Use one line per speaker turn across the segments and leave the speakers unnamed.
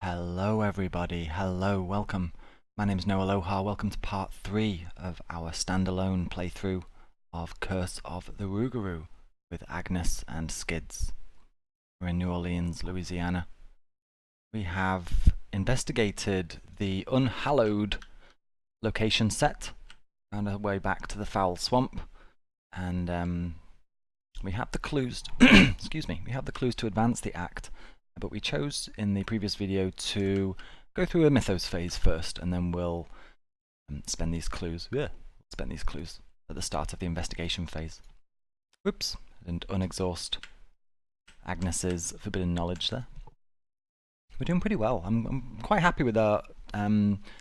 Hello everybody, hello, welcome. My name's Noah Aloha, welcome to part 3 of our standalone playthrough of Curse of the Rougarou with Agnes and Skids. We're in New Orleans, Louisiana. We have investigated the unhallowed location set, found our way back to the foul swamp, and we have the clues, excuse me, we have the clues to advance the act. But we chose in the previous video to go through a Mythos phase first, and then we'll spend these clues at the start of the investigation phase. Whoops, and unexhaust Agnes's forbidden knowledge there. We're doing pretty well. I'm quite happy with our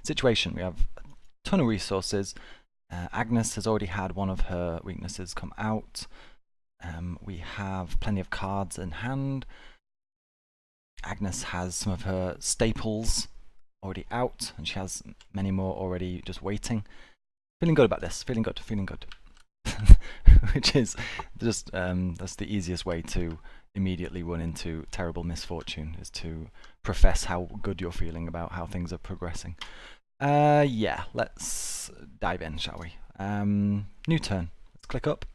situation. We have a ton of resources. Agnes has already had one of her weaknesses come out. We have plenty of cards in hand. Agnes has some of her staples already out, and she has many more already just waiting. Feeling good about this, feeling good. Which is just, that's the easiest way to immediately run into terrible misfortune, is to profess how good you're feeling about how things are progressing. Yeah, let's dive in, shall we? New turn, let's click up.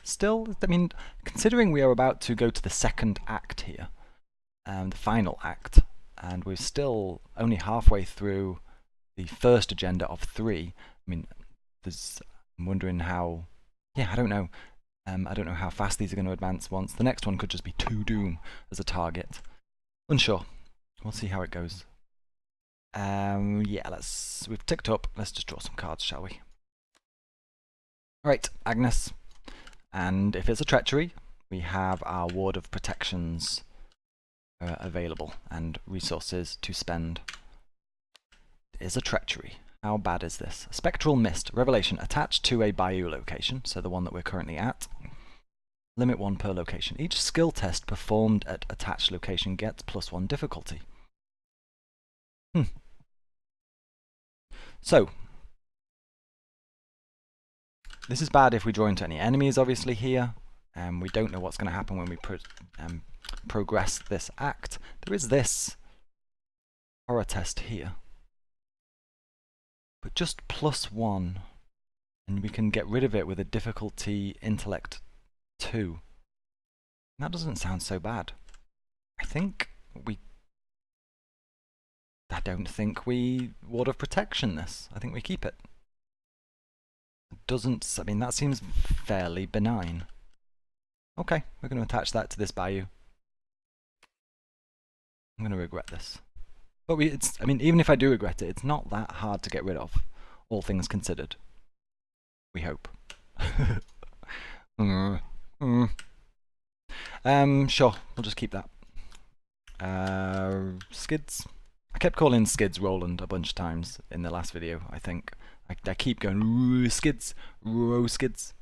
Still, I mean, considering we are about to go to the second act here, the final act, and we're still only halfway through the first agenda of 3. I mean, I'm wondering how, yeah, I don't know how fast these are going to advance once. The next one could just be 2 Doom as a target. Unsure. We'll see how it goes. Yeah, we've ticked up, let's just draw some cards, shall we? Alright, Agnes. And if it's a treachery, we have our Ward of Protections available and resources to spend. It is a treachery. How bad is this? Spectral Mist. Revelation. Attached to a Bayou location, so the one that we're currently at. Limit 1 per location. Each skill test performed at attached location gets +1 difficulty. So, this is bad if we draw into any enemies, obviously, here. We don't know what's going to happen when we progress this act. There is this horror test here, but just +1, and we can get rid of it with a difficulty intellect 2. That doesn't sound so bad. I don't think we Ward of Protection this. I think we keep it. I mean, that seems fairly benign. Okay, we're going to attach that to this Bayou. I'm going to regret this. But I mean, even if I do regret it, it's not that hard to get rid of, all things considered. We hope. Sure, we'll just keep that. Skids. I kept calling Skids Roland a bunch of times in the last video, I think. I keep going, Skids, Skids.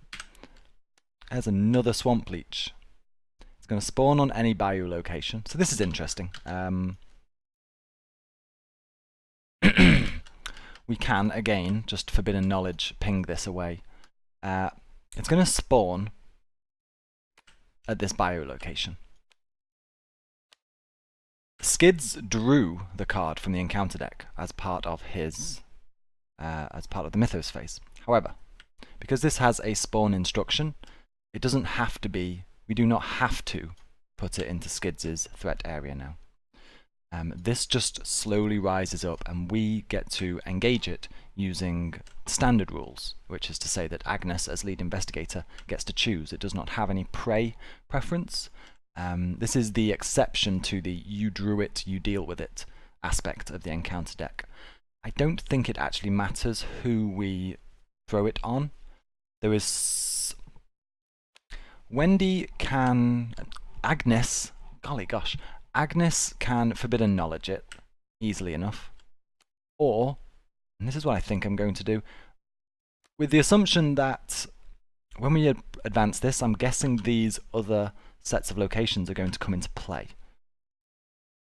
There's another Swamp Leech. It's going to spawn on any Bayou location. So this is interesting. We can, again, just forbidden knowledge, ping this away. It's going to spawn at this Bayou location. Skids drew the card from the encounter deck as part of his, as part of the Mythos phase. However, because this has a spawn instruction, it doesn't have to be. We do not have to put it into Skids' threat area now. This just slowly rises up, and we get to engage it using standard rules, which is to say that Agnes, as lead investigator, gets to choose. It does not have any prey preference. This is the exception to the you drew it, you deal with it aspect of the encounter deck. I don't think it actually matters who we throw it on. There is... Agnes, golly gosh, Agnes can forbidden knowledge it easily enough. Or, and this is what I think I'm going to do, with the assumption that when we advance this, I'm guessing these other sets of locations are going to come into play.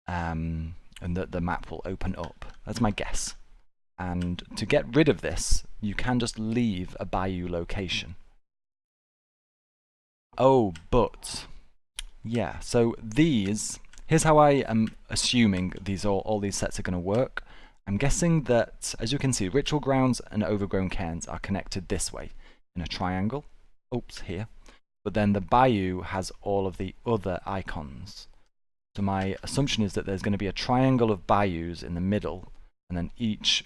And that the map will open up. That's my guess. And to get rid of this, you can just leave a Bayou location. Oh, but... yeah, so these here's how I am assuming all these sets are going to work. I'm guessing that, as you can see, Ritual Grounds and Overgrown Cairns are connected this way in a triangle. Oops, here. But then the Bayou has all of the other icons. So my assumption is that there's going to be a triangle of bayous in the middle, and then each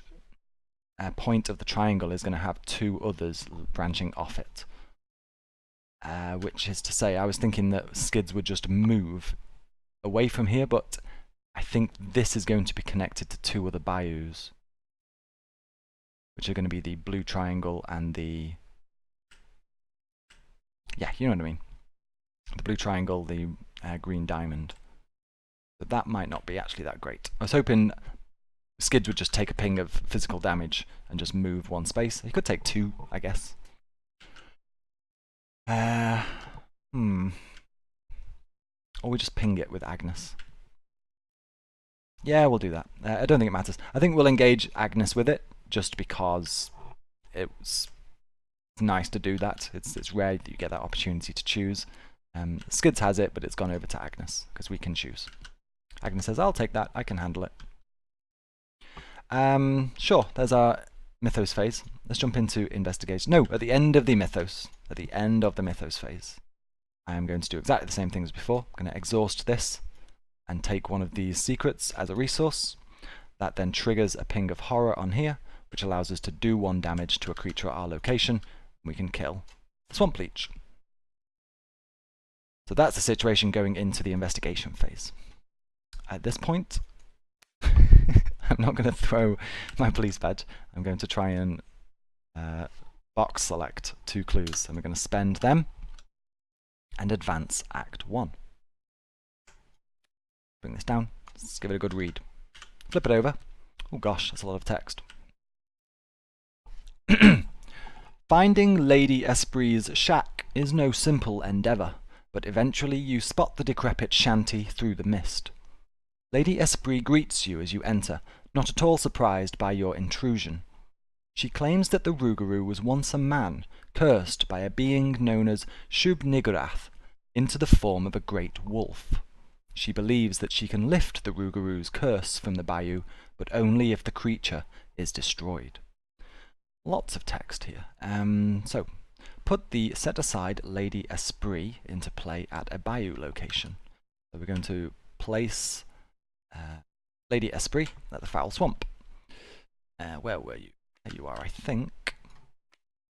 point of the triangle is going to have two others branching off it. Which is to say, I was thinking that skids would just move away from here, but I think this is going to be connected to two other bayous, which are going to be the blue triangle and the... yeah, you know what I mean. The blue triangle, the green diamond. But that might not be actually that great. I was hoping skids would just take a ping of physical damage and just move one space. He could take two, I guess. Or we just ping it with Agnes. Yeah, we'll do that. I don't think it matters. I think we'll engage Agnes with it, just because it's nice to do that. It's rare that you get that opportunity to choose. Skids has it, but it's gone over to Agnes, because we can choose. Agnes says, I'll take that, I can handle it. Sure, there's our Mythos phase. Let's jump into investigation. No, at the end of the Mythos. At the end of the Mythos phase, I am going to do exactly the same thing as before. I'm going to exhaust this and take one of these secrets as a resource. That then triggers a ping of horror on here, which allows us to do 1 damage to a creature at our location. We can kill the Swamp Leech. So that's the situation going into the investigation phase. At this point, I'm not going to throw my police badge. I'm going to try and box select 2 clues, and we're going to spend them and advance Act 1. Bring this down. Let's give it a good read. Flip it over. Oh gosh, that's a lot of text. Finding Lady Esprit's shack is no simple endeavour, but eventually you spot the decrepit shanty through the mist. Lady Esprit greets you as you enter, not at all surprised by your intrusion. She claims that the Rougarou was once a man, cursed by a being known as Shub-Niggurath into the form of a great wolf. She believes that she can lift the Rougarou's curse from the bayou, but only if the creature is destroyed. Lots of text here. So, put the set aside Lady Esprit into play at a bayou location. So we're going to place Lady Esprit at the Foul Swamp. Where were you? There you are, I think.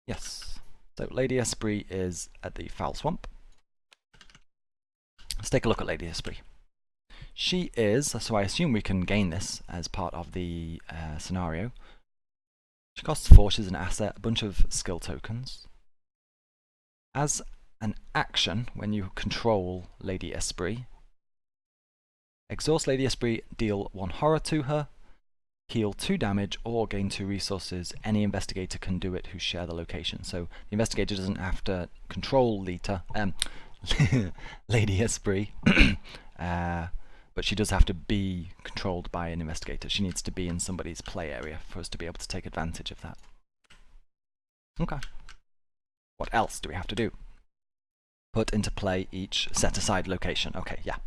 Yes. So Lady Esprit is at the Foul Swamp. Let's take a look at Lady Esprit. She is, so I assume we can gain this as part of the scenario. She costs 4, she's an asset, a bunch of skill tokens. As an action, when you control Lady Esprit, exhaust Lady Esprit, deal 1 horror to her, heal 2 damage, or gain 2 resources. Any investigator can do it who share the location. So the investigator doesn't have to control Lady Esprit, but she does have to be controlled by an investigator. She needs to be in somebody's play area for us to be able to take advantage of that. Okay. What else do we have to do? Put into play each set-aside location. Okay, yeah.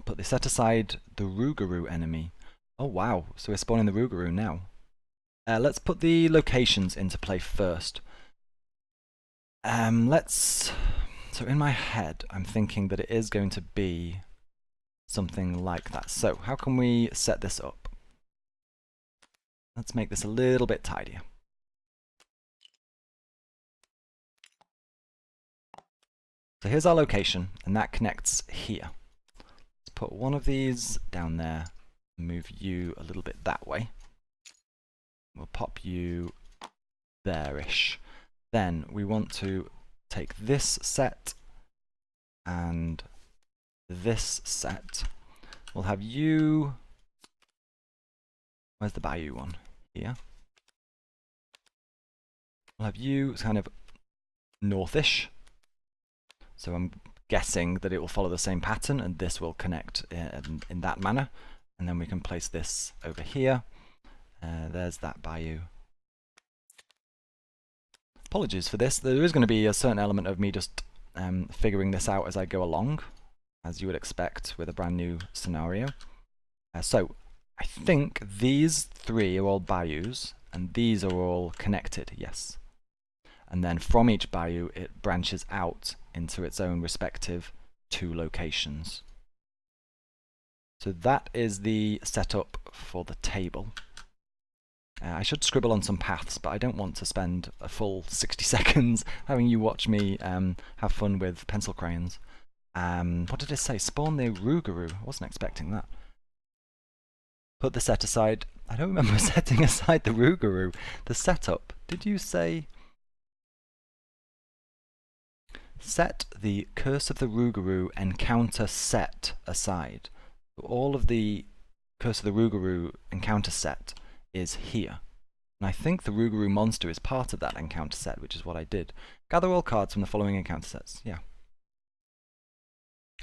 Put the set-aside the Rougarou enemy. Oh wow, so we're spawning the Rougarou now. Let's put the locations into play first. So in my head, I'm thinking that it is going to be something like that. So how can we set this up? Let's make this a little bit tidier. So here's our location, and that connects here. Let's put one of these down there, move you a little bit that way. We'll pop you there-ish. Then we want to take this set and this set. We'll have you... Where's the Bayou one? Here. We'll have you kind of northish. So I'm guessing that it will follow the same pattern, and this will connect in that manner. And then we can place this over here. There's that Bayou. Apologies for this. There is going to be a certain element of me just figuring this out as I go along. as you would expect with a brand new scenario. So I think these three are all bayous, and these are all connected, yes. And then from each bayou, it branches out into its own respective 2 locations. So that is the setup for the table. I should scribble on some paths, but I don't want to spend a full 60 seconds having you watch me have fun with pencil crayons. What did it say? Spawn the Rougarou. I wasn't expecting that. Put the set aside. I don't remember setting aside the Rougarou. The setup. Did you say... Set the Curse of the Rougarou encounter set aside. So all of the Curse of the Rougarou encounter set is here. And I think the Rougarou monster is part of that encounter set, which is what I did. Gather all cards from the following encounter sets. Yeah.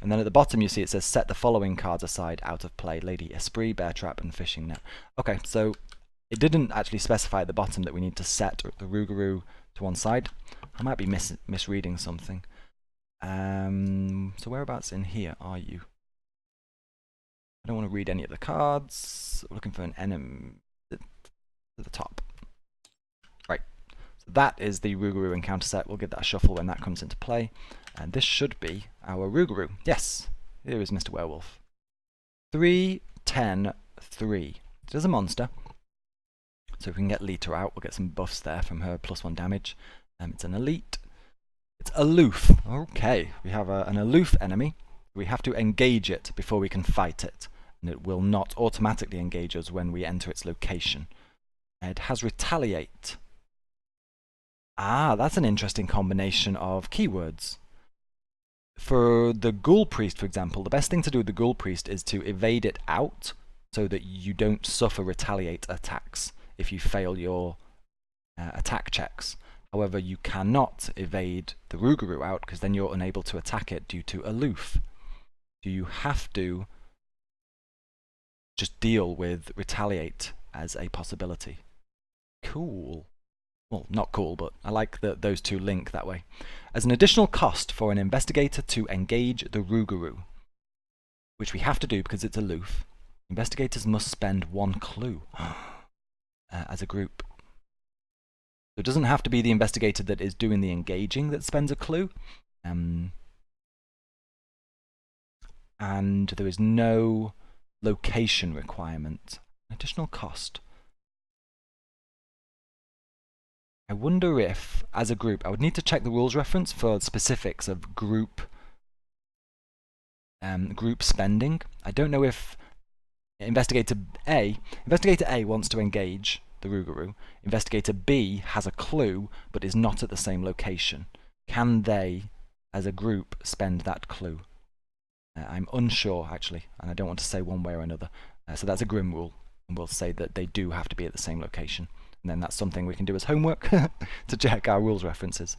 And then at the bottom you see it says set the following cards aside out of play. Lady Esprit, Bear Trap, and Fishing Net. Okay, so it didn't actually specify at the bottom that we need to set the Rougarou to one side. I might be misreading something. So whereabouts in here are you? I don't want to read any of the cards. We're looking for an enemy to the top. Right. So that is the Rougarou encounter set. We'll give that a shuffle when that comes into play. And this should be our Rougarou. Yes, here is Mr. Werewolf. 3, 10, 3. It is a monster. So if we can get Lita out, we'll get some buffs there from her +1 damage. It's an elite. It's aloof. Okay, we have an aloof enemy. We have to engage it before we can fight it. And it will not automatically engage us when we enter its location. It has retaliate. Ah, that's an interesting combination of keywords. For the Ghoul Priest, for example, the best thing to do with the Ghoul Priest is to evade it out so that you don't suffer retaliate attacks if you fail your attack checks. However, you cannot evade the Rougarou out because then you're unable to attack it due to aloof. So you have to just deal with retaliate as a possibility. Cool. Well, not cool, but I like that those two link that way. As an additional cost for an investigator to engage the Rougarou, which we have to do because it's aloof, investigators must spend 1 clue as a group. So it doesn't have to be the investigator that is doing the engaging that spends a clue. And there is no location requirement. Additional cost. I wonder if, as a group, I would need to check the rules reference for specifics of group spending. I don't know if Investigator A wants to engage the Rougarou. Investigator B has a clue but is not at the same location. Can they, as a group, spend that clue? I'm unsure, actually, and I don't want to say one way or another. So that's a grim rule, and we'll say that they do have to be at the same location. And then that's something we can do as homework to check our rules references.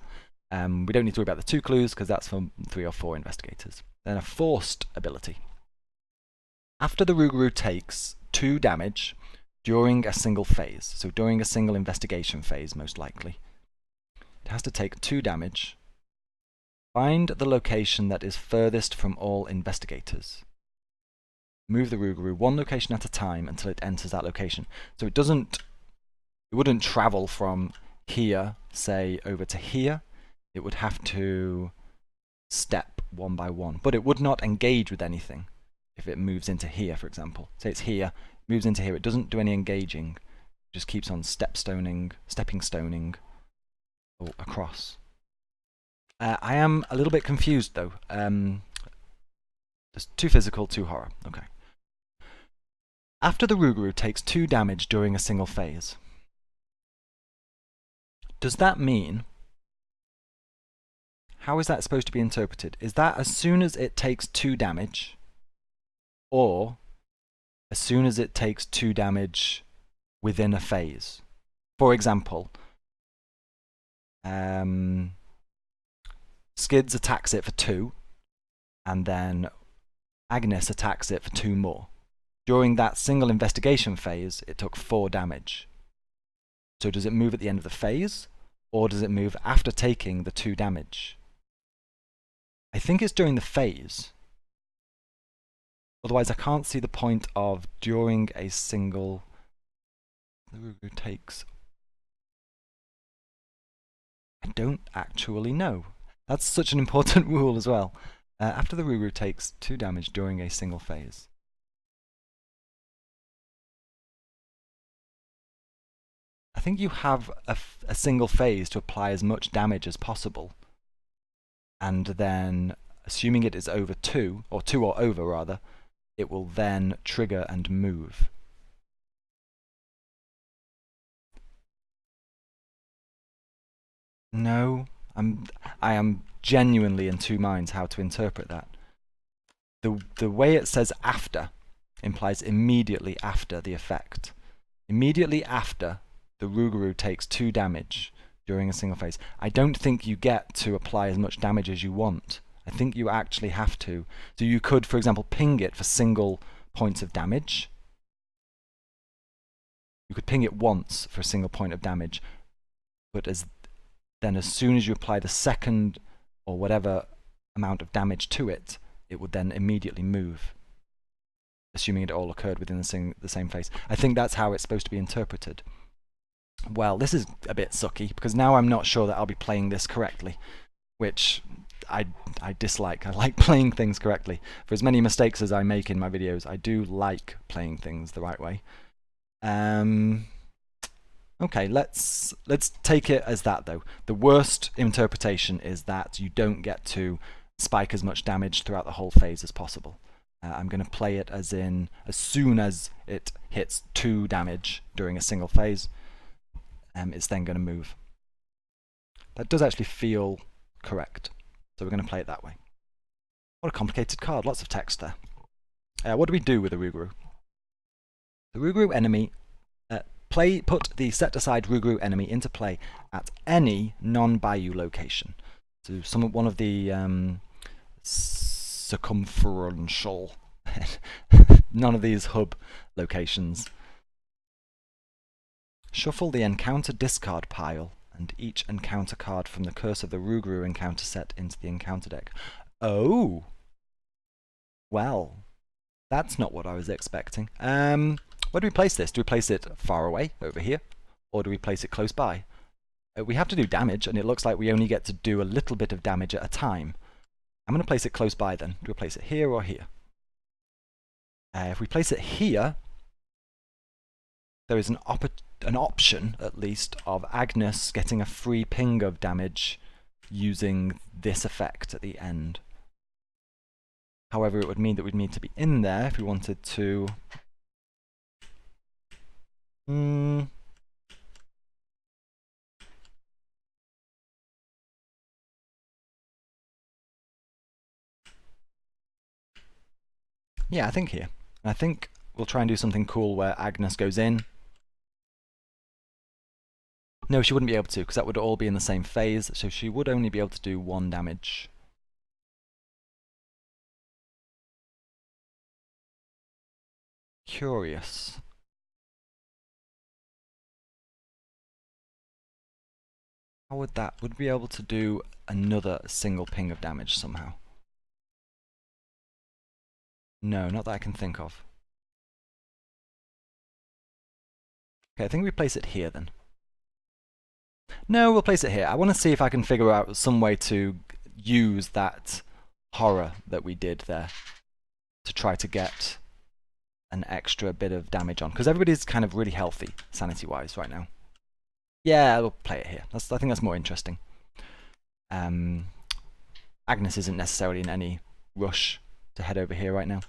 We don't need to worry about the 2 clues because that's for 3 or 4 investigators. Then a forced ability. After the Rougarou takes 2 damage during a single phase, so during a single investigation phase most likely, it has to take 2 damage. Find the location that is furthest from all investigators. Move the Rougarou 1 location at a time until it enters that location. So it wouldn't travel from here, say, over to here. It would have to step 1 by 1. But it would not engage with anything if it moves into here, for example. Say it's here, moves into here. It doesn't do any engaging. It just keeps on stepping stoning across. I am a little bit confused, though. There's 2 physical, 2 horror. Okay. After the Rougarou takes 2 damage during a single phase, does that mean... How is that supposed to be interpreted? Is that as soon as it takes 2 damage, or as soon as it takes 2 damage within a phase? For example, Skids attacks it for 2, and then Agnes attacks it for 2 more. During that single investigation phase, it took 4 damage. So does it move at the end of the phase, or does it move after taking the 2 damage? I think it's during the phase, Otherwise, I can't see the point of during a single... The Rougarou takes... I don't actually know. That's such an important rule as well. After the Rougarou takes 2 damage during a single phase. I think you have a single phase to apply as much damage as possible. And then, assuming it is over 2, or 2 or over rather, it will then trigger and move. No, I am genuinely in 2 minds how to interpret that. The way it says after implies immediately after the effect. Immediately after, the Rougarou takes 2 damage during a single phase. I don't think you get to apply as much damage as you want. I think you actually have to. So you could, for example, ping it for single points of damage. You could ping it once for a single point of damage, but then as soon as you apply the second or whatever amount of damage to it, it would then immediately move, assuming it all occurred within the same phase. I think that's how it's supposed to be interpreted. Well, this is a bit sucky, because now I'm not sure that I'll be playing this correctly, which I dislike. I like playing things correctly. For as many mistakes as I make in my videos, I do like playing things the right way. Okay, let's take it as that though. The worst interpretation is that you don't get to spike as much damage throughout the whole phase as possible. I'm going to play it as in, as soon as it hits 2 damage during a single phase, it's then going to move. That does actually feel correct, so we're going to play it that way. What a complicated card, lots of text there. What do we do with the Rougarou? The Rougarou enemy, put the set-aside Rougarou enemy into play at any non-Bayou location. So one of the circumferential, none of these hub locations. Shuffle the encounter discard pile and each encounter card from the Curse of the Rougarou encounter set into the encounter deck. Oh! Well, that's not what I was expecting. Where do we place this? Do we place it far away, over here? Or do we place it close by? We have to do damage, and it looks like we only get to do a little bit of damage at a time. I'm going to place it close by then. Do we place it here or here? If we place it here, there is an option, at least, of Agnes getting a free ping of damage using this effect at the end. However, it would mean that we'd need to be in there if we wanted to... Yeah, I think here. I think we'll try and do something cool where Agnes goes in. No, she wouldn't be able to, because that would all be in the same phase, so she would only be able to do 1 damage. Curious. How would that... Would we be able to do another single ping of damage somehow? No, not that I can think of. Okay, I think we place it here then. No, we'll place it here. I want to see if I can figure out some way to use that horror that we did there to try to get an extra bit of damage on. Because everybody's kind of really healthy, sanity-wise, right now. Yeah, we'll play it here. I think that's more interesting. Agnes isn't necessarily in any rush to head over here right now.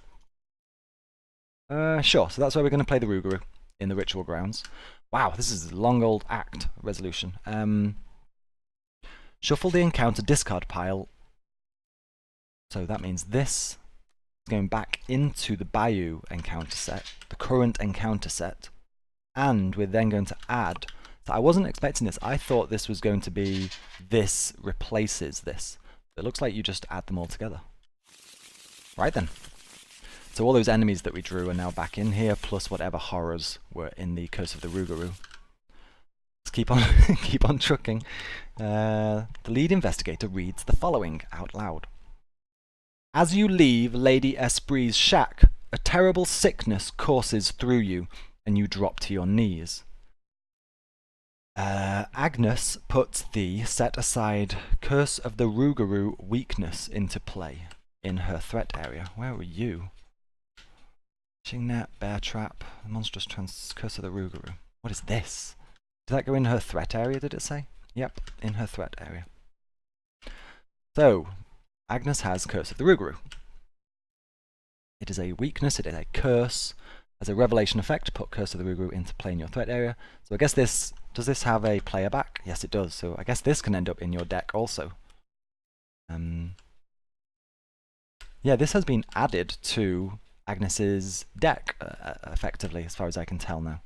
Sure, so that's where we're going to play the Rougarou, in the Ritual Grounds. Wow, this is a long old act resolution. Shuffle the encounter discard pile. So that means this is going back into the Bayou encounter set, the current encounter set, and we're then going to add... So I wasn't expecting this. I thought this was going to be this replaces this. It looks like you just add them all together. Right then. So all those enemies that we drew are now back in here, plus whatever horrors were in the Curse of the Rougarou. Let's keep on keep on trucking. The lead investigator reads the following out loud. As you leave Lady Esprit's shack, terrible sickness courses through you, and you drop to your knees. Agnes puts the set-aside Curse of the Rougarou weakness into play in her threat area. Where were you? Fishing net, bear trap, monstrous Curse of the Rougarou. What is this? Did that go in her threat area, did it say? Yep, in her threat area. So, Agnes has Curse of the Rougarou. It is a weakness, it is a curse. As a revelation effect, put Curse of the Rougarou into play in your threat area. So I guess this... Does this have a player back? Yes, it does. So I guess this can end up in your deck also. Yeah, this has been added to Agnes's deck, effectively, as far as I can tell now.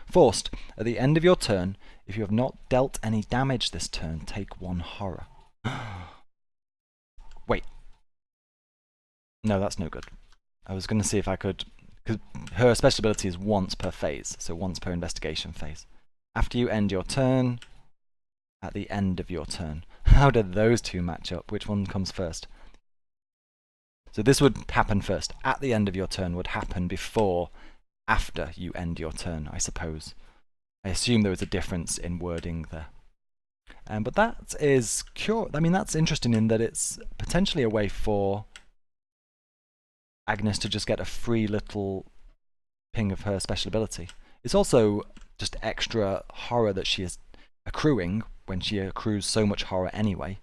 Forced. At the end of your turn, if you have not dealt any damage this turn, take 1 horror. Wait. No, that's no good. I was going to see if I could... Because her special ability is once per phase, so once per investigation phase. After you end your turn, at the end of your turn. How did those two match up? Which one comes first? So this would happen first. At the end of your turn would happen before, after you end your turn, I suppose. I assume there is a difference in wording there. But that is I mean, that's interesting in that it's potentially a way for Agnes to just get a free little ping of her special ability. It's also just extra horror that she is accruing when she accrues so much horror anyway.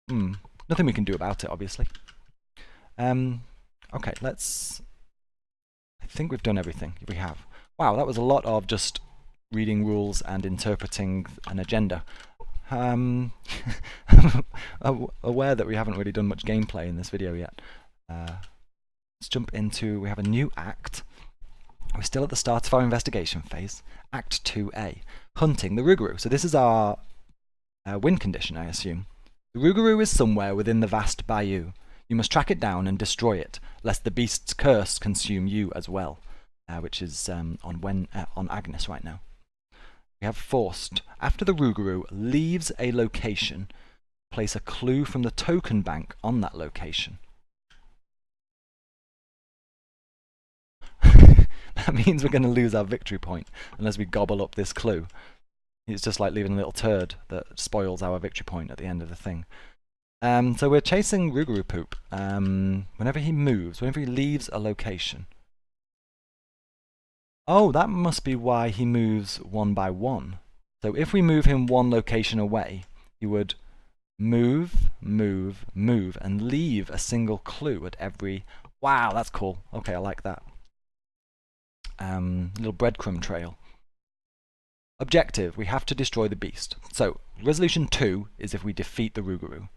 Nothing we can do about it, obviously. Okay, let's... I think we've done everything. We have. Wow, that was a lot of just reading rules and interpreting an agenda. I'm aware that we haven't really done much gameplay in this video yet. Let's jump into... We have a new act. We're still at the start of our investigation phase. Act 2A. Hunting the Rougarou. So this is our win condition, I assume. The Rougarou is somewhere within the vast bayou. You must track it down and destroy it, lest the beast's curse consume you as well, which is on Agnes right now. We have forced. After the Rougarou leaves a location, place a clue from the token bank on that location. That means we're going to lose our victory point unless we gobble up this clue. It's just like leaving a little turd that spoils our victory point at the end of the thing. So we're chasing Rougarou poop. Whenever he moves, whenever he leaves a location. Oh, that must be why he moves 1 by 1. So if we move him 1 location away, he would move, move, move, and leave a single clue at every... Wow, that's cool. Okay, I like that. Little breadcrumb trail. Objective, we have to destroy the beast. So, resolution 2 is if we defeat the Rougarou.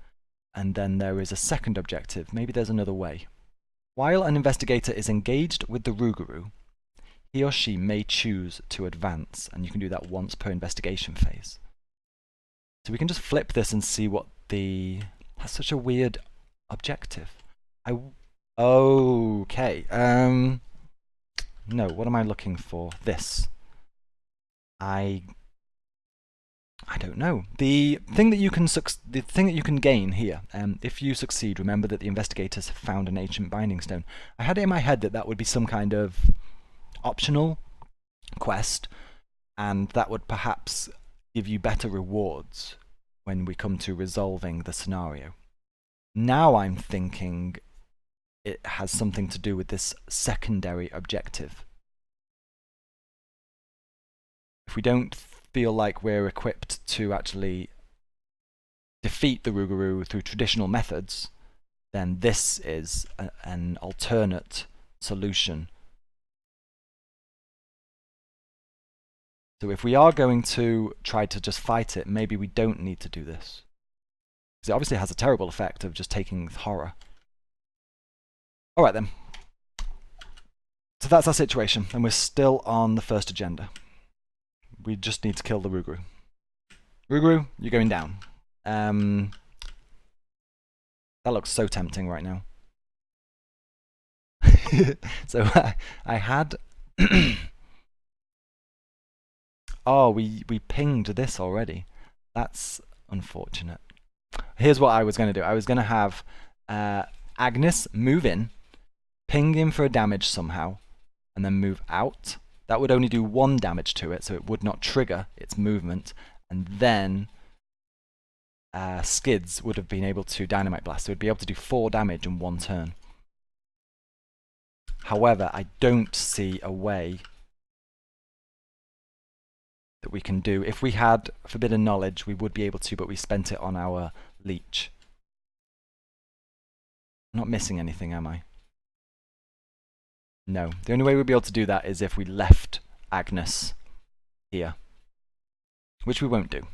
And then there is a second objective. Maybe there's another way. While an investigator is engaged with the Rougarou, he or she may choose to advance, and you can do that once per investigation phase. So we can just flip this and see what the... That's such a weird objective. Okay. No, what am I looking for? This. I don't know. The thing that you can gain here, if you succeed, remember that the investigators have found an ancient binding stone. I had it in my head that that would be some kind of optional quest, and that would perhaps give you better rewards when we come to resolving the scenario. Now I'm thinking it has something to do with this secondary objective. If we don't feel like we're equipped to actually defeat the Rougarou through traditional methods, then this is an alternate solution. So if we are going to try to just fight it, maybe we don't need to do this. Because it obviously has a terrible effect of just taking horror. Alright then. So that's our situation, and we're still on the first agenda. We just need to kill the Rougarou. Rougarou, you're going down. That looks so tempting right now. So I had... Oh, we pinged this already. That's unfortunate. Here's what I was going to do. I was going to have Agnes move in, ping in for a damage somehow, and then move out, that would only do 1 damage to it, so it would not trigger its movement, and then Skids would have been able to Dynamite Blast, so it would be able to do 4 damage in 1 turn. However, I don't see a way that we can do. If we had Forbidden Knowledge, we would be able to, but we spent it on our Leech. I'm not missing anything, am I? No. The only way we'd be able to do that is if we left Agnes here. Which we won't do.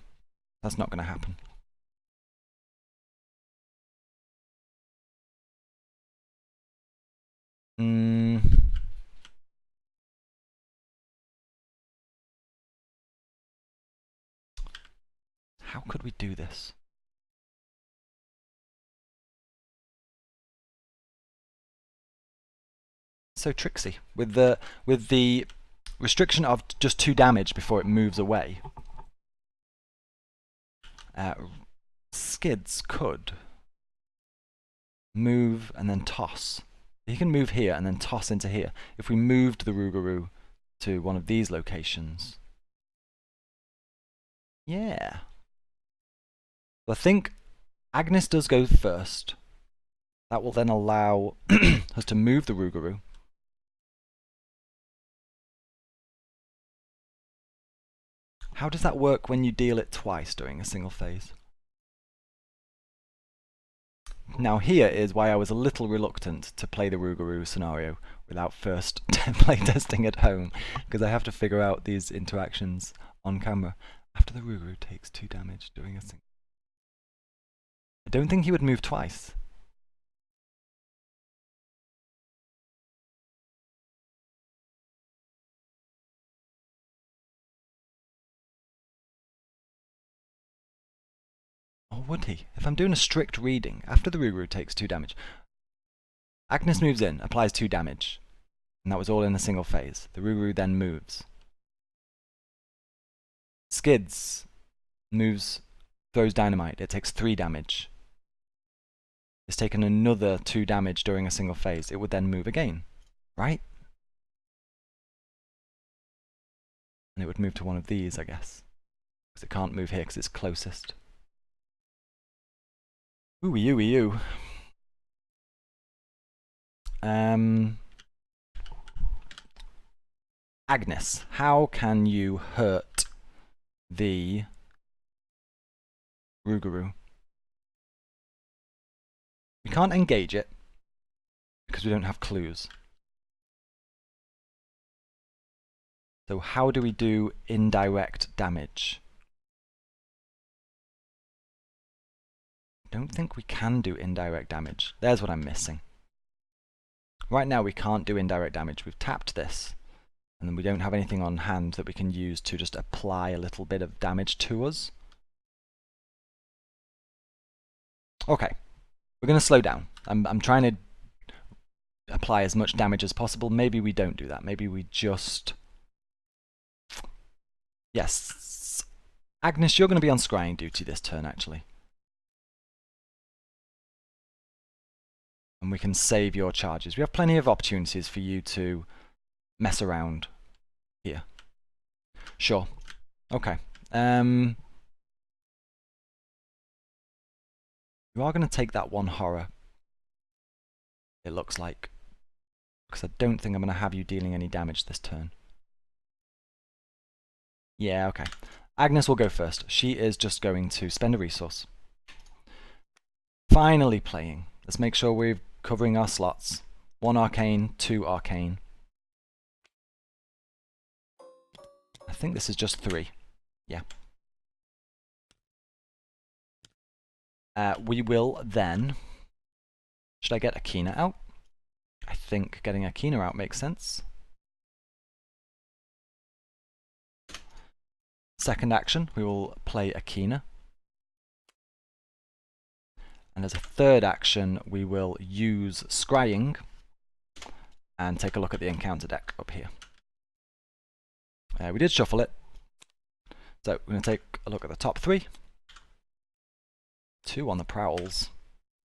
That's not going to happen. How could we do this? So tricksy. With the restriction of just 2 damage before it moves away, Skids could move and then toss. He can move here and then toss into here. If we moved the Rougarou to one of these locations. Yeah. I think Agnes does go first. That will then allow us to move the Rougarou. How does that work when you deal it twice during a single phase? Now here is why I was a little reluctant to play the Rougarou scenario without first playtesting at home, because I have to figure out these interactions on camera. After the Rougarou takes 2 damage during a single... I don't think he would move twice. Or would he? If I'm doing a strict reading, after the Rougarou takes 2 damage, Agnes moves in, applies 2 damage, and that was all in a single phase. The Rougarou then moves. Skids moves, throws Dynamite, it takes 3 damage. It's taken another 2 damage during a single phase. It would then move again, right? And it would move to one of these, I guess. Because it can't move here because it's closest. Ooey ooey oo. Agnes, how can you hurt the Rougarou? We can't engage it because we don't have clues. So how do we do indirect damage? I don't think we can do indirect damage. There's what I'm missing. Right now we can't do indirect damage. We've tapped this, and then we don't have anything on hand that we can use to just apply a little bit of damage to us. Okay, we're going to slow down. I'm trying to apply as much damage as possible. Maybe we don't do that. Maybe we just... Yes. Agnes, you're going to be on scrying duty this turn, actually. And we can save your charges. We have plenty of opportunities for you to mess around here. Sure. Okay. You are going to take that 1 horror, it looks like. Because I don't think I'm going to have you dealing any damage this turn. Yeah, okay. Agnes will go first. She is just going to spend a resource. Finally playing. Let's make sure we're covering our slots. 1 arcane, 2 arcane. I think this is just 3. Yeah. We will then... Should I get Akina out? I think getting Akina out makes sense. Second action, we will play Akina. And as a third action, we will use Scrying and take a look at the encounter deck up here. We did shuffle it. So we're going to take a look at the top 3. 2 on the Prowls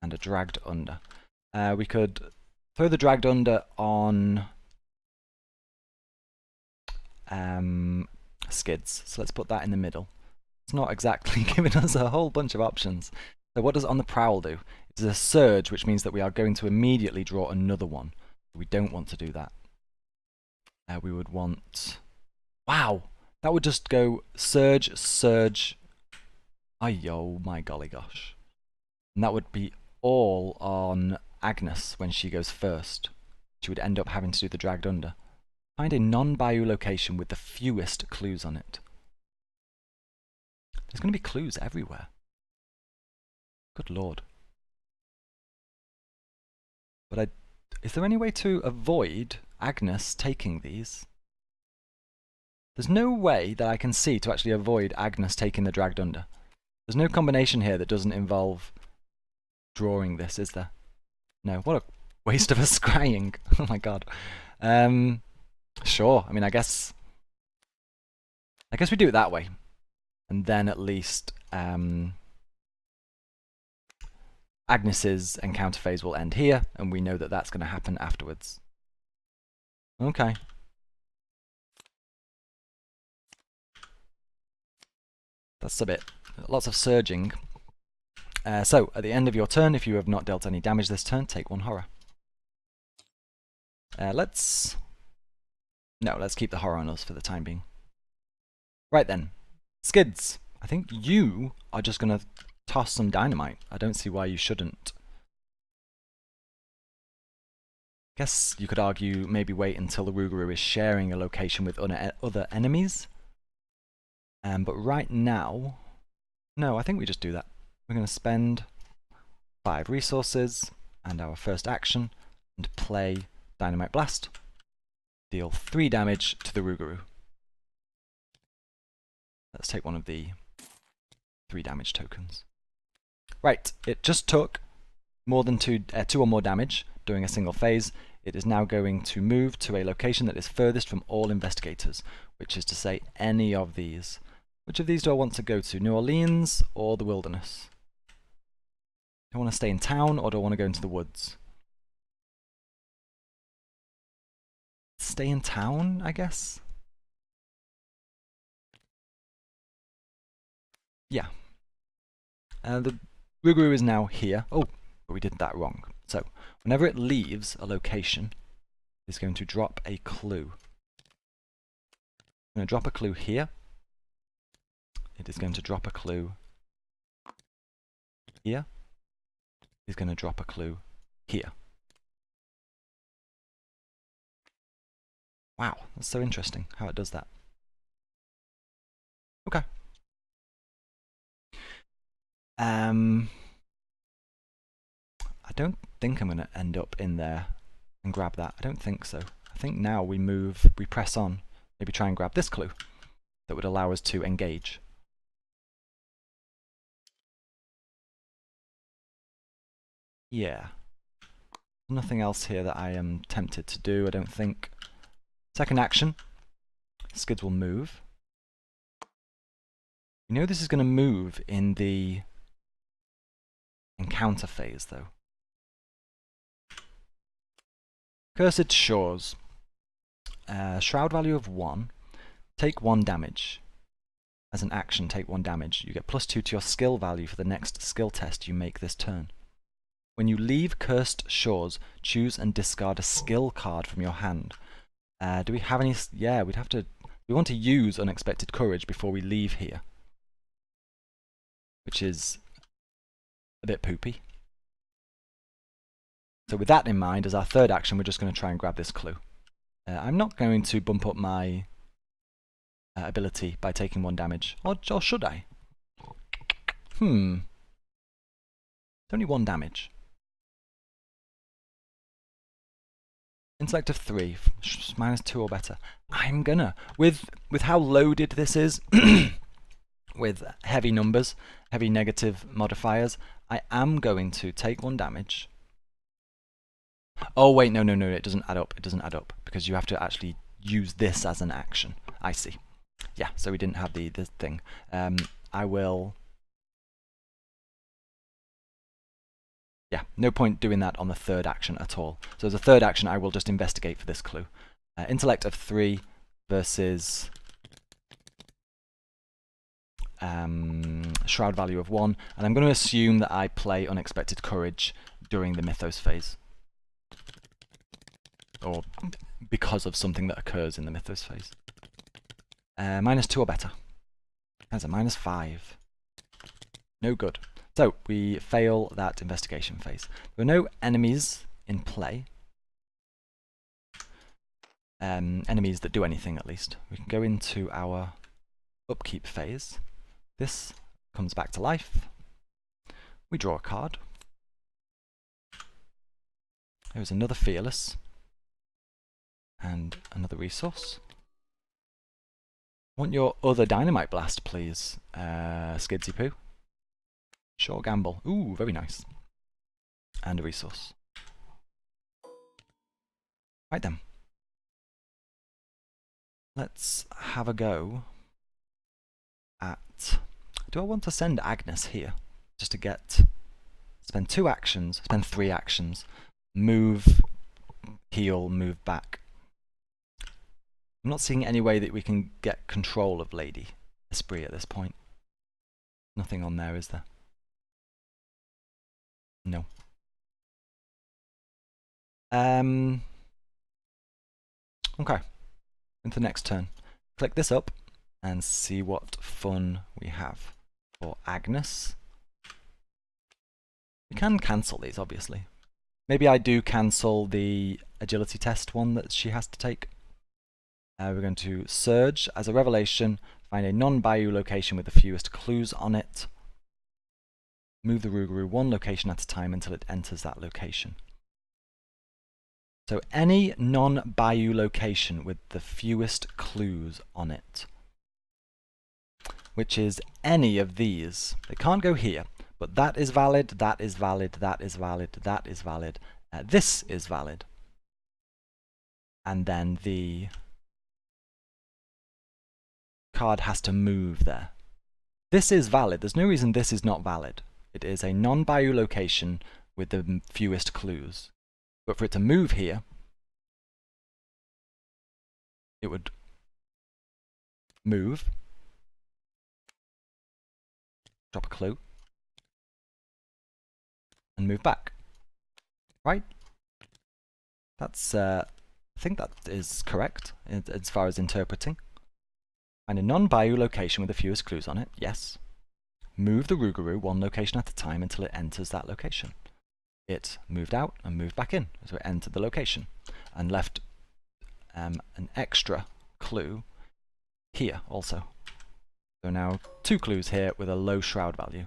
and a Dragged Under. We could throw the dragged under on skids. So let's put that in the middle. It's not exactly giving us a whole bunch of options. So what does on the prowl do? It's a surge, which means that we are going to immediately draw another one. We don't want to do that. We would want... Wow! That would just go surge, surge... Oh my golly gosh. And that would be all on Agnes when she goes first. She would end up having to do the dragged under. Find a non-bayou location with the fewest clues on it. There's going to be clues everywhere. Good lord. But is there any way to avoid Agnes taking these? There's no way that I can see to actually avoid Agnes taking the dragged under. There's no combination here that doesn't involve drawing this, is there? No. What a waste of a scrying. Oh my god. Sure. I mean, I guess we do it that way. And then at least Agnes's encounter phase will end here, and we know that that's going to happen afterwards. Okay. That's a bit. Lots of surging. So, at the end of your turn, if you have not dealt any damage this turn, take 1 horror. Let's keep the horror on us for the time being. Right then. Skids, I think you are just going to toss some dynamite. I don't see why you shouldn't. Guess you could argue maybe wait until the Rougarou is sharing a location with other enemies. But right now... No, I think we just do that. We're going to spend 5 resources and our first action and play Dynamite Blast. Deal 3 damage to the Rougarou. Let's take one of the 3 damage tokens. Right, it just took more than 2 or more damage during a single phase. It is now going to move to a location that is furthest from all investigators, which is to say any of these. Which of these do I want to go to? New Orleans or the wilderness? Do I want to stay in town or do I want to go into the woods? Stay in town, I guess? Yeah. The Rougarou is now here. Oh, but we did that wrong. So, whenever it leaves a location, it's going to drop a clue. I'm going to drop a clue here. It is going to drop a clue here. It's going to drop a clue here. Wow, that's so interesting how it does that. Okay. I don't think I'm going to end up in there and grab that. I don't think so. I think now we press on, maybe try and grab this clue that would allow us to engage. Yeah. Nothing else here that I am tempted to do, I don't think. Second action. Skids will move. You know this is going to move in the encounter phase, though. Cursed Shores. Shroud value of 1. Take 1 damage. As an action, take 1 damage. You get +2 to your skill value for the next skill test you make this turn. When you leave Cursed Shores, choose and discard a skill card from your hand. Do we have any... Yeah, we'd have to... We want to use Unexpected Courage before we leave here. Which is a bit poopy. So with that in mind, as our third action, we're just going to try and grab this clue. I'm not going to bump up my ability by taking 1 damage. Or should I? It's only 1 damage. Intellect of 3, -2 or better. I'm gonna. With how loaded this is, with heavy numbers, heavy negative modifiers, I am going to take 1 damage. Oh wait, no, it doesn't add up. It doesn't add up because you have to actually use this as an action. I see. Yeah, so we didn't have this thing. I will. Yeah, no point doing that on the third action at all. So as a third action, I will just investigate for this clue. Intellect of 3 versus Shroud value of 1, and I'm going to assume that I play Unexpected Courage during the Mythos phase. Or because of something that occurs in the Mythos phase. -2 or better. That's a -5. No good. So, we fail that investigation phase. There are no enemies in play. Enemies that do anything, at least. We can go into our upkeep phase. This comes back to life. We draw a card. There's another Fearless. And another resource. Want your other Dynamite Blast, please, Skidsy Poo. Sure gamble. Ooh, very nice. And a resource. Right then. Let's have a go at... Do I want to send Agnes here? Just to get... Spend 2 actions, spend 3 actions. Move, heal, move back. I'm not seeing any way that we can get control of Lady Esprit at this point. Nothing on there, is there? No. Okay. Into the next turn. Click this up and see what fun we have. For Agnes. We can cancel these, obviously. Maybe I do cancel the agility test one that she has to take. We're going to Surge as a revelation, find a non-Bayou location with the fewest clues on it. Move the Rougarou 1 location at a time until it enters that location. So any non-Bayou location with the fewest clues on it, which is any of these. They can't go here, but that is valid, that is valid, that is valid, that is valid. This is valid. And then the card has to move there. This is valid. There's no reason this is not valid. It is a non-Bayou location with the fewest clues. But for it to move here, it would move, drop a clue, and move back. Right? That's, I think that is correct as far as interpreting. Find a non-Bayou location with the fewest clues on it, yes. Move the Rougarou 1 location at a time until it enters that location. It moved out and moved back in, so it entered the location, and left an extra clue here also. So now 2 clues here with a low shroud value.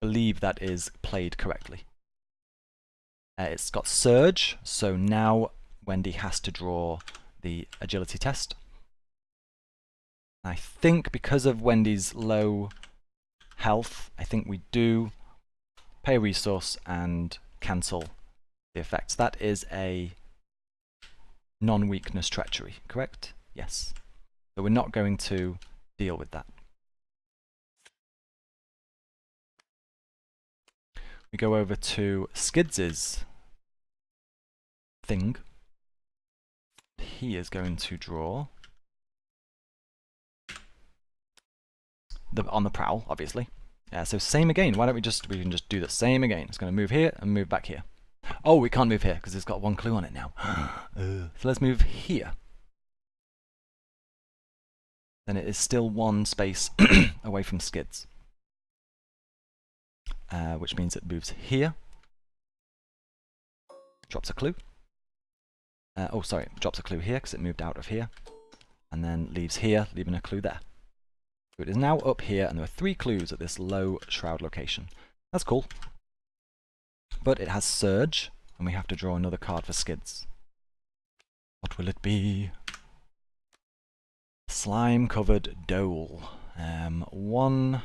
I believe that is played correctly. It's got Surge, so now Wendy has to draw the agility test. I think because of Wendy's low health, I think we do pay a resource and cancel the effects. That is a non-weakness treachery, correct? Yes. So we're not going to deal with that. We go over to Skids' thing. He is going to draw on the prowl, obviously. Yeah, so same again. Why don't we can just do the same again. It's going to move here and move back here. Oh, we can't move here because it's got 1 clue on it now. So let's move here. Then it is still 1 space away from Skids. Which means it moves here. Drops a clue. Drops a clue here because it moved out of here. And then leaves here, leaving a clue there. So it is now up here, and there are 3 clues at this low shroud location. That's cool. But it has Surge, and we have to draw another card for Skids. What will it be? Slime-covered Dole. 1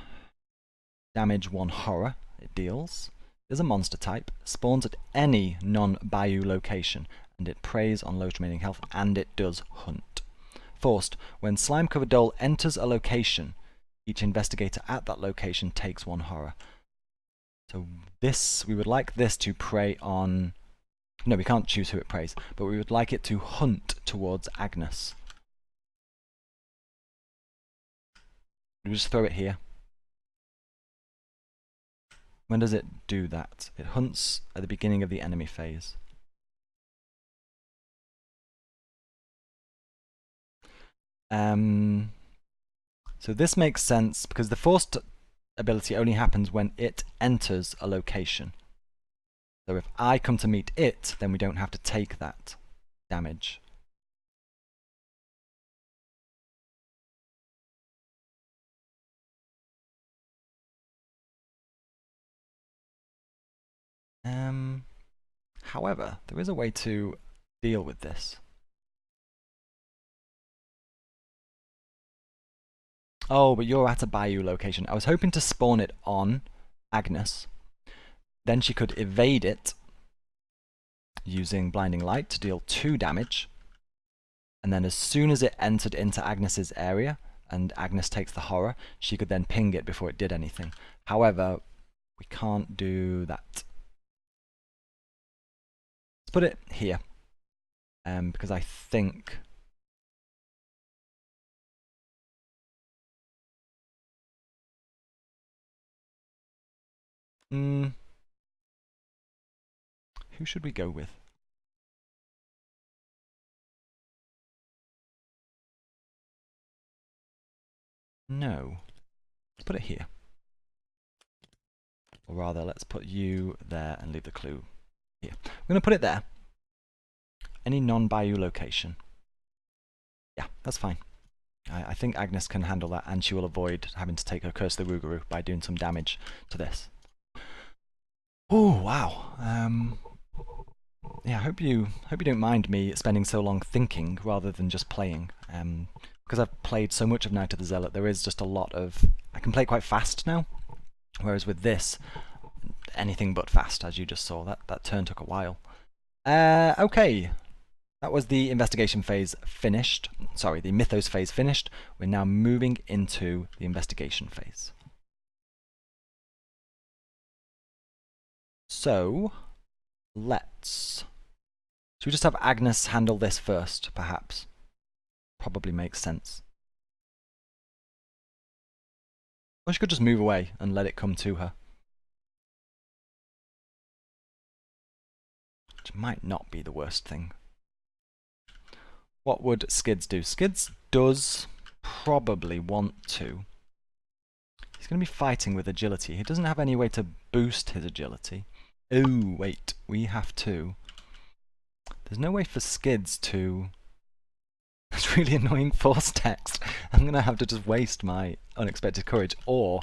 damage, 1 horror it deals. Is a monster type, spawns at any non-Bayou location, and it preys on lowest remaining health, and it does hunt. Forced, when Slime-covered Dole enters a location, each investigator at that location takes 1 horror. So this, we would like this to prey on... No, we can't choose who it preys, but we would like it to hunt towards Agnes. We just throw it here. When does it do that? It hunts at the beginning of the enemy phase. So this makes sense because the forced ability only happens when it enters a location. So if I come to meet it, then we don't have to take that damage. However, there is a way to deal with this. Oh, but you're at a Bayou location. I was hoping to spawn it on Agnes. Then she could evade it using Blinding Light to deal 2 damage. And then as soon as it entered into Agnes's area, and Agnes takes the horror, she could then ping it before it did anything. However, we can't do that. Let's put it here. Because I think... who should we go with? No. Let's put it here. Or rather, let's put you there and leave the clue here. We're going to put it there. Any non-Bayou location. Yeah, that's fine. I think Agnes can handle that, and she will avoid having to take her Curse of the Rougarou by doing some damage to this. Oh, wow. Yeah, I hope you don't mind me spending so long thinking rather than just playing. Because I've played so much of Night of the Zealot, there is just a lot of... I can play quite fast now, whereas with this, anything but fast, as you just saw. That turn took a while. Okay. That was the investigation phase finished. Sorry, the Mythos phase finished. We're now moving into the investigation phase. So, let's... Should we just have Agnes handle this first, perhaps? Probably makes sense. Or she could just move away and let it come to her. Which might not be the worst thing. What would Skids do? Skids does probably want to. He's going to be fighting with agility. He doesn't have any way to boost his agility. Oh, wait. We have to. There's no way for Skids to... It's really annoying force text. I'm going to have to just waste my unexpected courage, or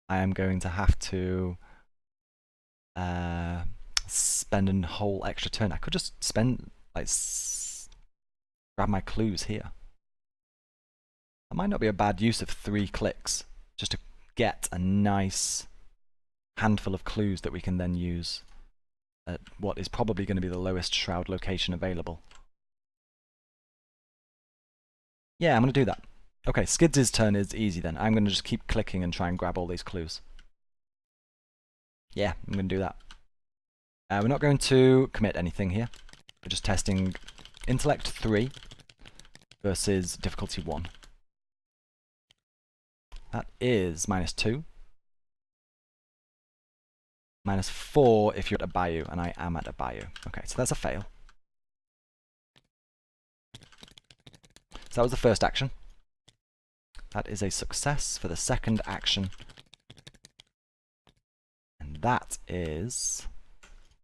I am going to have to spend a whole extra turn. I could just spend, like, grab my clues here. That might not be a bad use of 3 clicks, just to get a nice handful of clues that we can then use at what is probably going to be the lowest shroud location available. Yeah, I'm going to do that. Okay, Skids' turn is easy then. I'm going to just keep clicking and try and grab all these clues. Yeah, I'm going to do that. We're not going to commit anything here. We're just testing Intellect 3 versus Difficulty 1. That is -2. -4 if you're at a Bayou, and I am at a Bayou. Okay, so that's a fail. So that was the first action. That is a success for the second action. And that is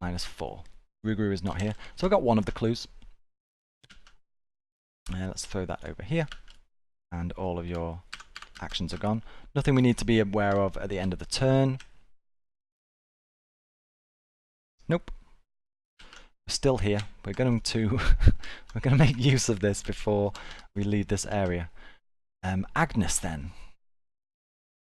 -4. Rougarou is not here. So I got one of the clues. Let's throw that over here. And all of your actions are gone. Nothing we need to be aware of at the end of the turn. Nope. We're still here. We're going to we're going to make use of this before we leave this area. Agnes, then.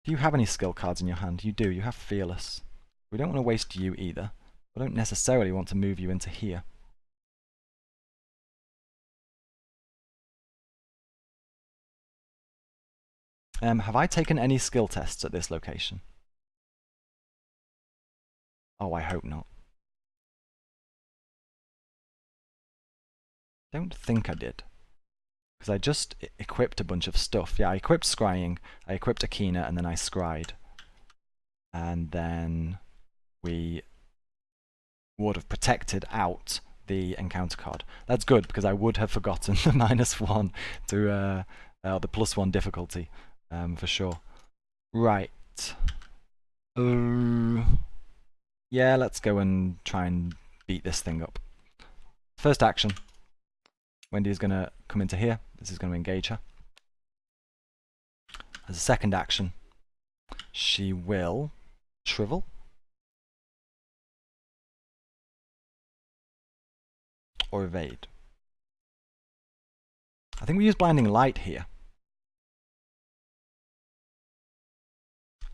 Do you have any skill cards in your hand? You do. You have Fearless. We don't want to waste you either. We don't necessarily want to move you into here. Have I taken any skill tests at this location? Oh, I hope not. Don't think I did. Because I just equipped a bunch of stuff. Yeah, I equipped scrying, I equipped Akina, and then I scryed. And then we would have protected out the encounter card. That's good, because I would have forgotten the -1 to the +1 difficulty, for sure. Right. Yeah, let's go and try and beat this thing up. First action. Wendy is going to come into here. This is going to engage her. As a second action, she will shrivel. Or evade. I think we use blinding light here.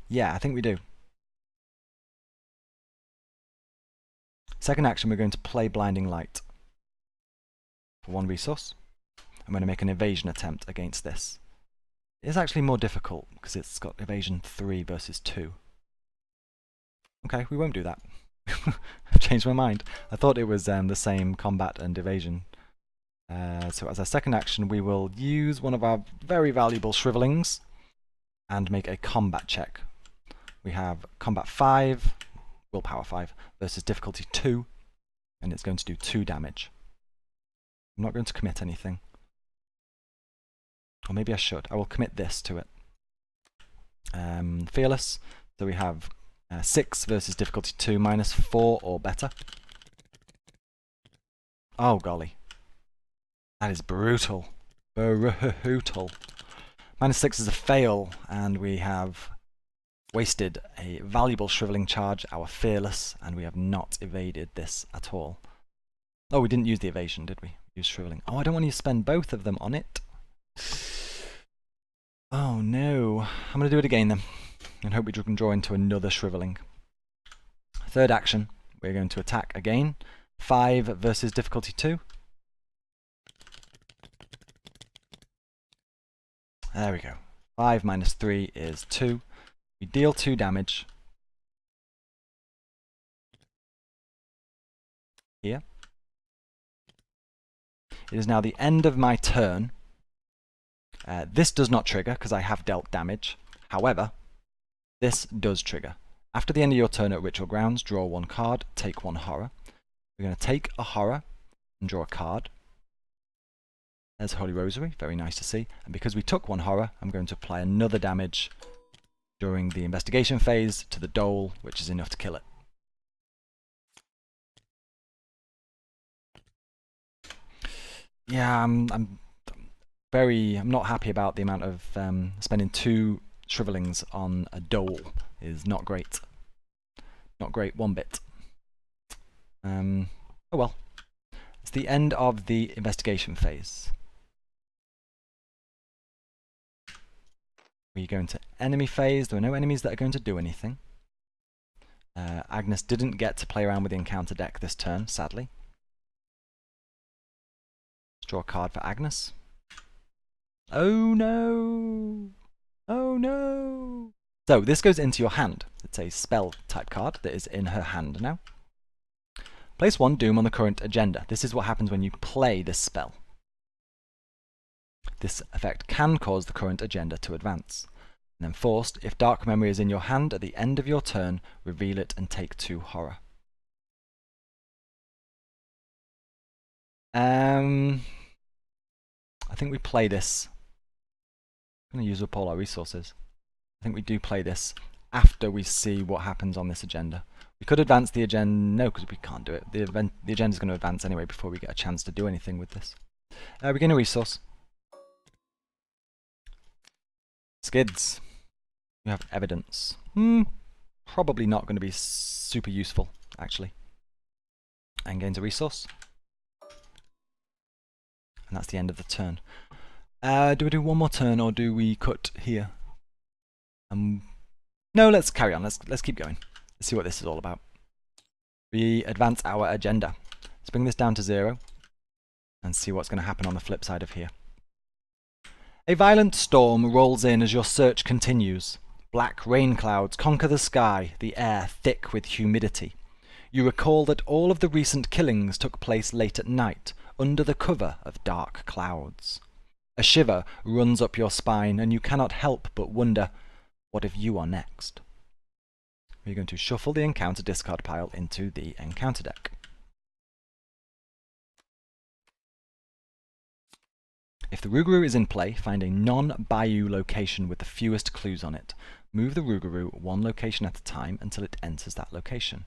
Yeah, I think we do. Second action, we're going to play blinding light. For 1 resource. I'm going to make an evasion attempt against this. It's actually more difficult because it's got evasion 3 versus 2. Okay, we won't do that. I've changed my mind. I thought it was the same combat and evasion. So as our second action, we will use one of our very valuable shrivelings and make a combat check. We have combat 5, willpower 5, versus difficulty 2, and it's going to do 2 damage. I'm not going to commit anything. Or maybe I should. I will commit this to it. Fearless. So we have 6 versus difficulty 2, -4 or better. Oh, golly. That is brutal. Brutal. -6 is a fail, and we have wasted a valuable shriveling charge, our fearless, and we have not evaded this at all. Oh, we didn't use the evasion, did we? Use shriveling. Oh, I don't want you to spend both of them on it. Oh no. I'm going to do it again then, and hope we can draw into another shriveling. Third action, we're going to attack again. 5 versus difficulty 2. There we go. 5 minus 3 is 2. We deal 2 damage. Here. It is now the end of my turn. This does not trigger because I have dealt damage. However, this does trigger. After the end of your turn at Ritual Grounds, draw 1 card, take 1 horror. We're going to take a horror and draw a card. There's Holy Rosary, very nice to see. And because we took 1 horror, I'm going to apply another damage during the investigation phase to the dole, which is enough to kill it. Yeah, I'm not happy about the amount of spending 2 shrivelings on a dole. Is not great. Not great one bit. Oh well. It's the end of the investigation phase. We go into enemy phase. There are no enemies that are going to do anything. Agnes didn't get to play around with the encounter deck this turn, sadly. Let's draw a card for Agnes. Oh no! Oh no! So this goes into your hand. It's a spell type card that is in her hand now. Place 1 Doom on the current agenda. This is what happens when you play this spell. This effect can cause the current agenda to advance. And then forced, if Dark Memory is in your hand at the end of your turn, reveal it and take 2 horror. I think we play this. I'm going to use up all our resources. I think we do play this after we see what happens on this agenda. We could advance the agenda. No, because we can't do it. The agenda is going to advance anyway before we get a chance to do anything with this. We gain a resource. Skids. We have evidence. Probably not going to be super useful, actually. And gains a resource. And that's the end of the turn. Do we do 1 more turn or do we cut here? No, let's carry on. Let's keep going. Let's see what this is all about. We advance our agenda. Let's bring this down to 0 and see what's going to happen on the flip side of here. A violent storm rolls in as your search continues. Black rain clouds conquer the sky, the air thick with humidity. You recall that all of the recent killings took place late at night, under the cover of dark clouds. A shiver runs up your spine, and you cannot help but wonder, what if you are next? We're going to shuffle the encounter discard pile into the encounter deck. If the Rougarou is in play, find a non-Bayou location with the fewest clues on it. Move the Rougarou one location at a time until it enters that location.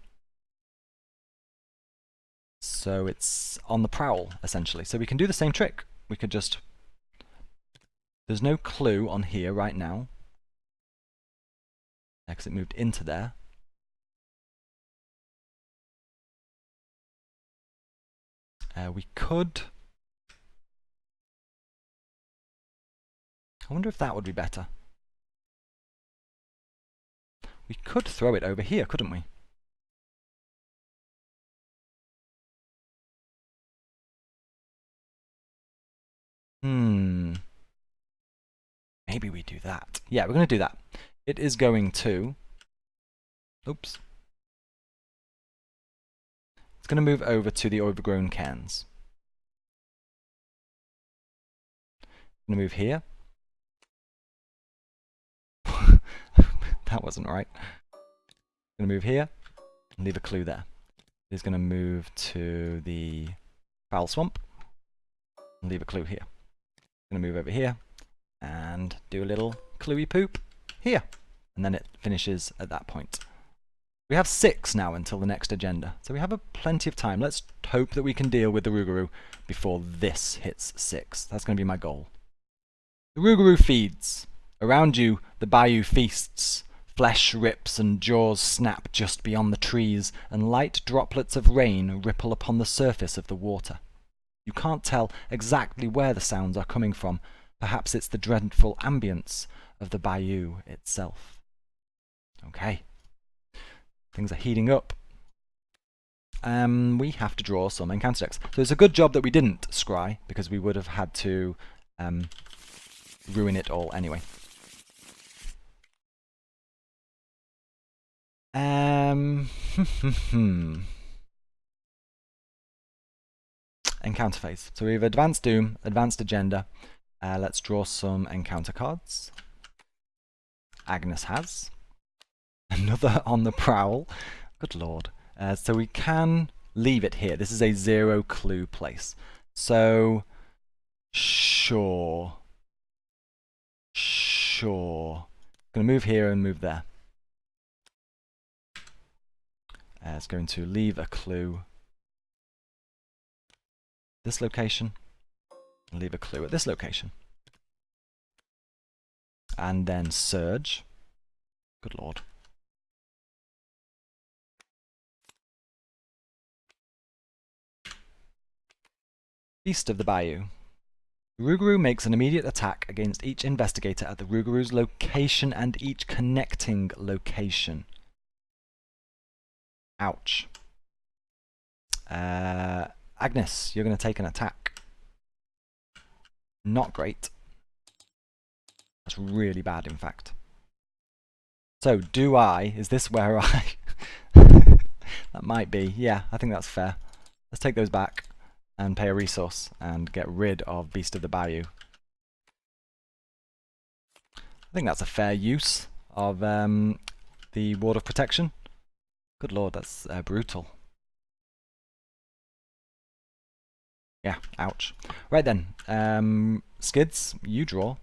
So it's on the prowl, essentially. So we can do the same trick. We could just... There's no clue on here right now, because it moved into there. We could... I wonder if that would be better. We could throw it over here, couldn't we? Maybe we do that. Yeah, we're going to do that. It is going to... Oops. It's going to move over to the overgrown cairns. I'm going to move here. That wasn't right. I'm going to move here and leave a clue there. It's going to move to the foul swamp and leave a clue here. I'm going to move over here and do a little cluey poop here. And then it finishes at that point. We have 6 now until the next agenda, so we have plenty of time. Let's hope that we can deal with the Rougarou before this hits 6. That's going to be my goal. The Rougarou feeds. Around you, the bayou feasts. Flesh rips and jaws snap just beyond the trees, and light droplets of rain ripple upon the surface of the water. You can't tell exactly where the sounds are coming from. Perhaps it's the dreadful ambience of the bayou itself. Okay. Things are heating up. We have to draw some encounter decks. So it's a good job that we didn't scry, because we would have had to ruin it all anyway. Encounter phase. So we have Advanced Doom, Advanced Agenda. Let's draw some encounter cards. Agnes has. Another on the prowl. Good lord. So we can leave it here. This is a 0 clue place. So, sure. Sure. Going to move here and move there. It's going to leave a clue. This location. And leave a clue at this location. And then Surge. Good lord. East of the Bayou. Rougarou makes an immediate attack against each investigator at the Rougarou's location and each connecting location. Ouch. Agnes, you're going to take an attack. Not great. That's really bad, in fact. So, is this where I... That might be. Yeah, I think that's fair. Let's take those back and pay a resource and get rid of Beast of the Bayou. I think that's a fair use of the Ward of Protection. Good lord, that's brutal. Yeah, ouch. Right then, Skids, you draw.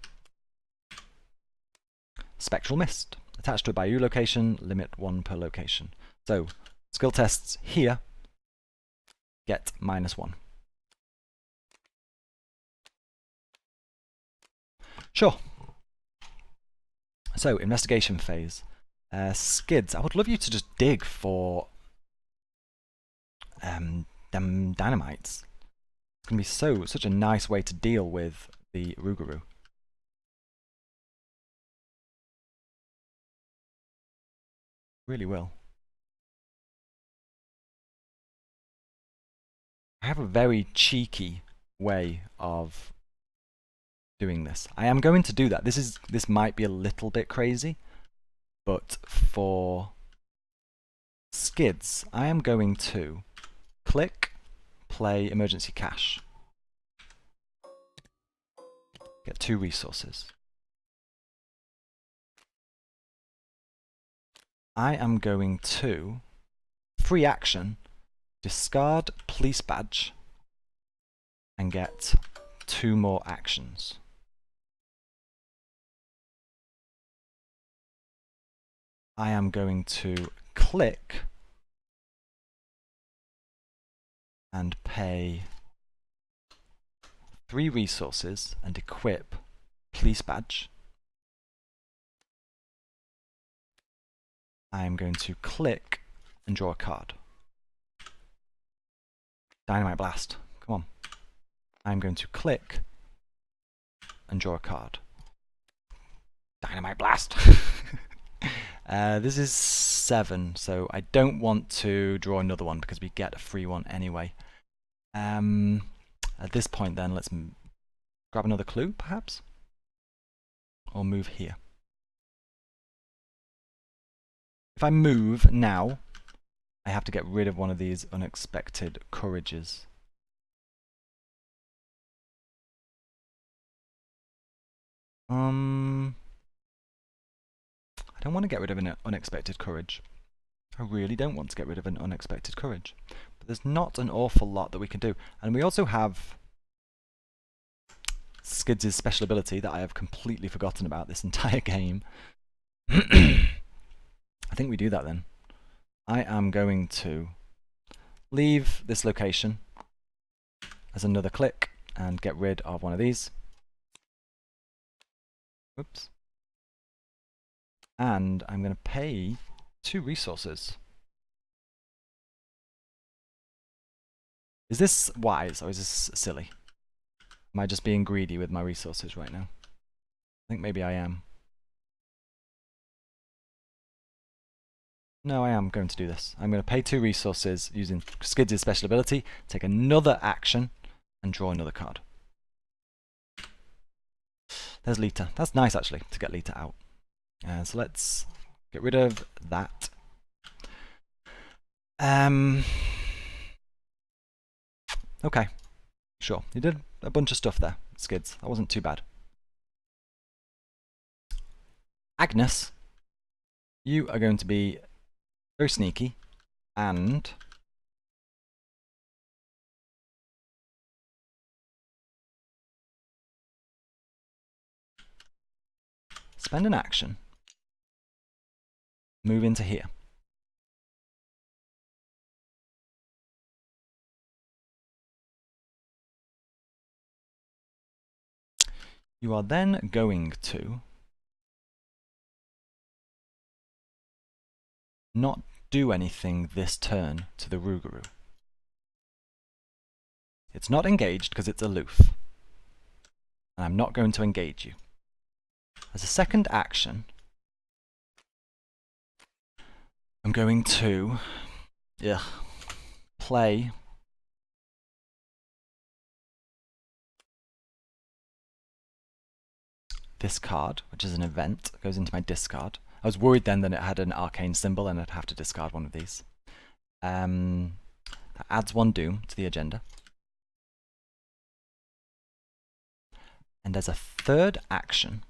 Spectral Mist. Attached to a Bayou location, limit 1 per location. So, skill tests here get -1. Sure. So, investigation phase. Skids, I would love you to just dig for them dynamites. It's going to be such a nice way to deal with the Rougarou. Really will. I have a very cheeky way of doing this. I am going to do that. This might be a little bit crazy, but for Skids, I am going to click, play emergency cash. Get 2 resources. I am going to, free action, discard police badge and get 2 more actions. I am going to click and pay 3 resources and equip police badge. I am going to click and draw a card. Dynamite Blast, come on. I'm going to click and draw a card. Dynamite Blast! This is 7, so I don't want to draw another one because we get a free one anyway. At this point then, let's grab another clue, perhaps? Or move here. If I move now, I have to get rid of one of these unexpected courages. I don't want to get rid of an unexpected courage. I really don't want to get rid of an unexpected courage. But there's not an awful lot that we can do. And we also have Skids' special ability that I have completely forgotten about this entire game. I think we do that then. I am going to leave this location as another click and get rid of one of these. Whoops. And I'm going to pay 2 resources. Is this wise or is this silly? Am I just being greedy with my resources right now? I think maybe I am. No, I am going to do this. I'm going to pay 2 resources using Skids' special ability, take another action, and draw another card. There's Lita. That's nice, actually, to get Lita out. So let's get rid of that. Okay, sure. You did a bunch of stuff there, Skids. That wasn't too bad. Agnes, you are going to be very sneaky and spend an action. Move into here. You are then going to not do anything this turn to the Rougarou. It's not engaged because it's aloof. And I'm not going to engage you. As a second action, I'm going to play this card, which is an event, goes into my discard. I was worried then that it had an arcane symbol and I'd have to discard one of these. That adds 1 doom to the agenda. And as a third action,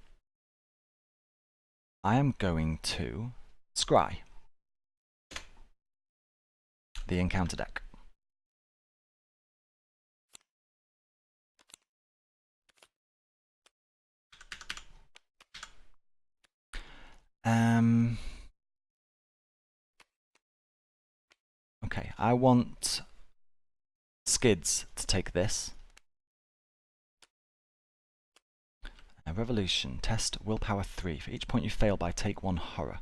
I am going to scry the encounter deck. Okay, I want Skids to take this. A revolution. Test willpower 3. For each point you fail by, take 1 horror.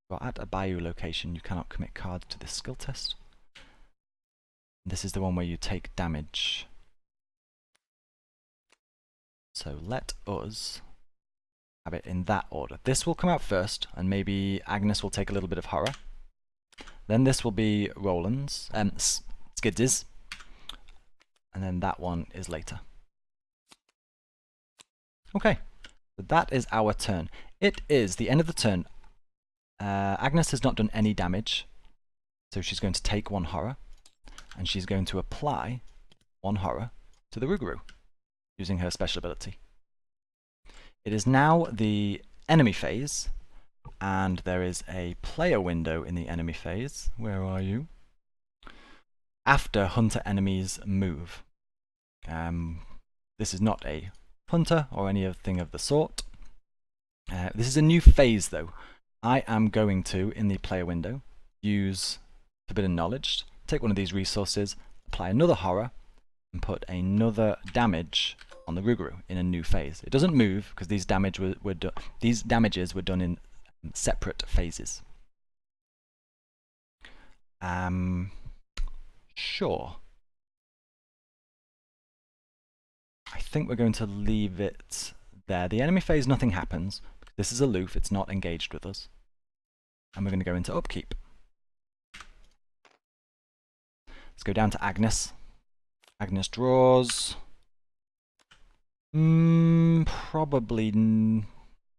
You are at a bayou location. You cannot commit cards to this skill test. This is the one where you take damage. So let us have it in that order. This will come out first, and maybe Agnes will take a little bit of horror. Then this will be Roland's, Skids', and then that one is later. Okay, so that is our turn. It is the end of the turn. Agnes has not done any damage, So she's going to take 1 horror, and she's going to apply 1 horror to the Rougarou, using her special ability. It is now the enemy phase, and there is a player window in the enemy phase. Where are you? After hunter enemies move. This is not a hunter or anything of the sort. This is a new phase though. I am going to, in the player window, use Forbidden Knowledge, take one of these resources, apply another horror, and put another damage on the Rougarou in a new phase. It doesn't move because these damages were done in separate phases. Sure. I think we're going to leave it there. The enemy phase, nothing happens. This is aloof, it's not engaged with us. And we're going to go into upkeep. Let's go down to Agnes. Agnes draws... probably...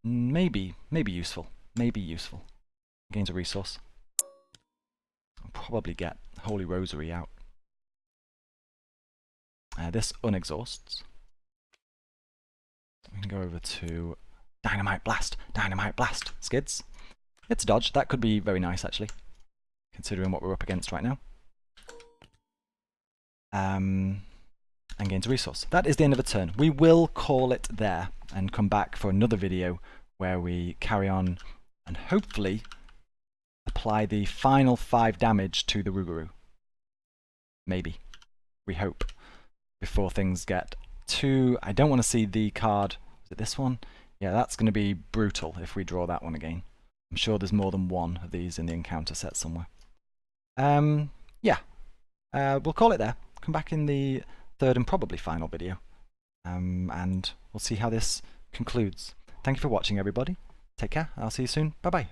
maybe useful. Maybe useful. Gains a resource. I'll probably get Holy Rosary out. This unexhausts. We can go over to Dynamite Blast. Dynamite Blast. Skids. It's a dodge. That could be very nice, actually, considering what we're up against right now. And gains a resource. That is the end of a turn. We will call it there and come back for another video where we carry on and hopefully apply the final 5 damage to the Rougarou. Maybe. We hope. Before things get too... I don't want to see the card. Is it this one? Yeah, that's going to be brutal if we draw that one again. I'm sure there's more than one of these in the encounter set somewhere. Yeah. We'll call it there. Come back in the 3rd and probably final video. And we'll see how this concludes. Thank you for watching, everybody. Take care. I'll see you soon. Bye-bye.